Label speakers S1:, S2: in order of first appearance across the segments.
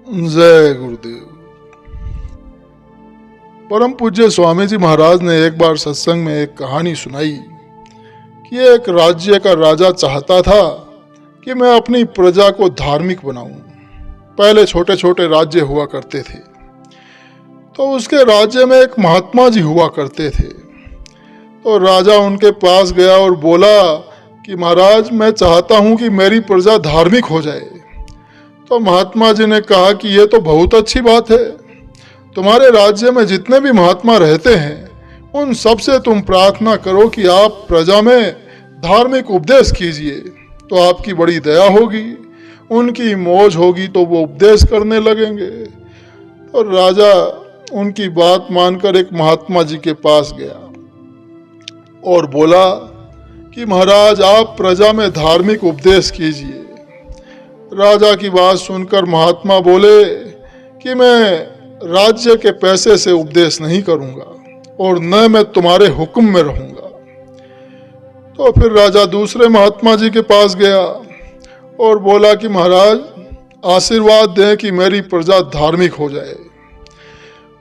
S1: जय गुरुदेव। परम पूज्य स्वामी जी महाराज ने एक बार सत्संग में एक कहानी सुनाई कि एक राज्य का राजा चाहता था कि मैं अपनी प्रजा को धार्मिक बनाऊं। पहले छोटे छोटे राज्य हुआ करते थे, तो उसके राज्य में एक महात्मा जी हुआ करते थे। तो राजा उनके पास गया और बोला कि महाराज, मैं चाहता हूं कि मेरी प्रजा धार्मिक हो जाए। तो महात्मा जी ने कहा कि ये तो बहुत अच्छी बात है। तुम्हारे राज्य में जितने भी महात्मा रहते हैं उन सब से तुम प्रार्थना करो कि आप प्रजा में धार्मिक उपदेश कीजिए, तो आपकी बड़ी दया होगी, उनकी मौज होगी तो वो उपदेश करने लगेंगे। तो राजा उनकी बात मानकर एक महात्मा जी के पास गया और बोला कि महाराज, आप प्रजा में धार्मिक उपदेश कीजिए। राजा की बात सुनकर महात्मा बोले कि मैं राज्य के पैसे से उपदेश नहीं करूंगा और न मैं तुम्हारे हुक्म में रहूंगा। तो फिर राजा दूसरे महात्मा जी के पास गया और बोला कि महाराज, आशीर्वाद दें कि मेरी प्रजा धार्मिक हो जाए।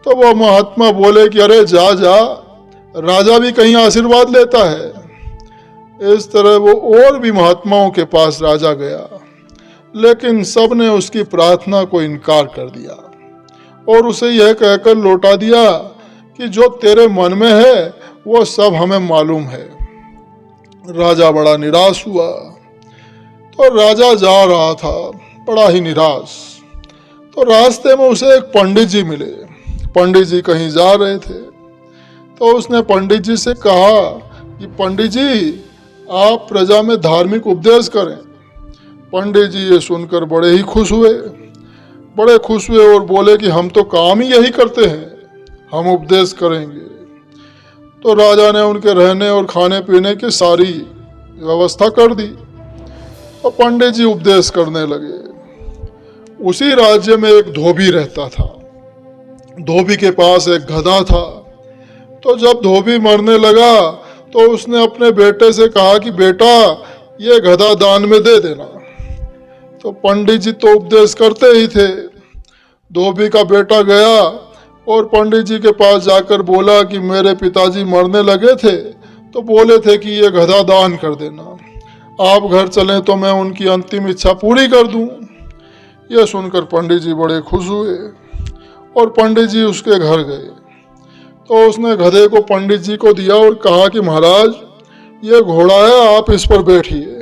S1: तो वो महात्मा बोले कि अरे जा जा, राजा भी कहीं आशीर्वाद लेता है। इस तरह वो और भी महात्माओं के पास राजा गया, लेकिन सब ने उसकी प्रार्थना को इनकार कर दिया और उसे यह कहकर लौटा दिया कि जो तेरे मन में है वो सब हमें मालूम है। राजा बड़ा निराश हुआ। तो राजा जा रहा था बड़ा ही निराश। तो रास्ते में उसे एक पंडित जी मिले। पंडित जी कहीं जा रहे थे, तो उसने पंडित जी से कहा कि पंडित जी, आप प्रजा में धार्मिक उपदेश करें। पंडित जी ये सुनकर बड़े खुश हुए और बोले कि हम तो काम ही यही करते हैं, हम उपदेश करेंगे। तो राजा ने उनके रहने और खाने पीने की सारी व्यवस्था कर दी। तो पंडित जी उपदेश करने लगे। उसी राज्य में एक धोबी रहता था। धोबी के पास एक गधा था। तो जब धोबी मरने लगा तो उसने अपने बेटे से कहा कि बेटा, ये गधा दान में दे देना। तो पंडित जी तो उपदेश करते ही थे। धोबी का बेटा गया और पंडित जी के पास जाकर बोला कि मेरे पिताजी मरने लगे थे, तो बोले थे कि ये गधा दान कर देना, आप घर चलें तो मैं उनकी अंतिम इच्छा पूरी कर दूं। यह सुनकर पंडित जी बड़े खुश हुए और पंडित जी उसके घर गए। तो उसने गधे को पंडित जी को दिया और कहा कि महाराज, ये घोड़ा है, आप इस पर बैठिए।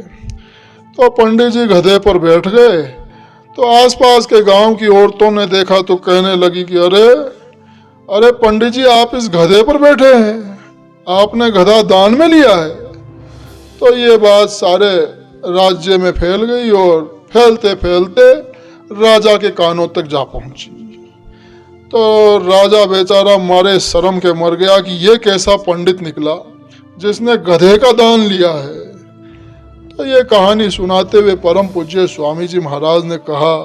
S1: तो पंडित जी गधे पर बैठ गए। तो आसपास के गांव की औरतों ने देखा तो कहने लगी कि अरे पंडित जी, आप इस गधे पर बैठे हैं, आपने गधा दान में लिया है। तो ये बात सारे राज्य में फैल गई और फैलते फैलते राजा के कानों तक जा पहुंची। तो राजा बेचारा मारे शर्म के मर गया कि ये कैसा पंडित निकला जिसने गधे का दान लिया है। तो ये कहानी सुनाते हुए परम पूज्य स्वामी जी महाराज ने कहा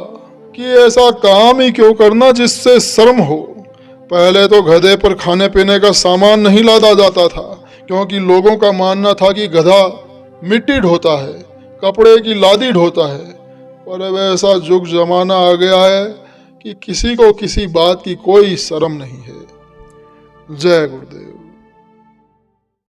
S1: कि ऐसा काम ही क्यों करना जिससे शर्म हो। पहले तो गधे पर खाने पीने का सामान नहीं लादा जाता था, क्योंकि लोगों का मानना था कि गधा मिट्टी ढोता है, कपड़े की लादी ढोता है। पर अब ऐसा युग जमाना आ गया है कि किसी को किसी बात की कोई शर्म नहीं है। जय गुरुदेव।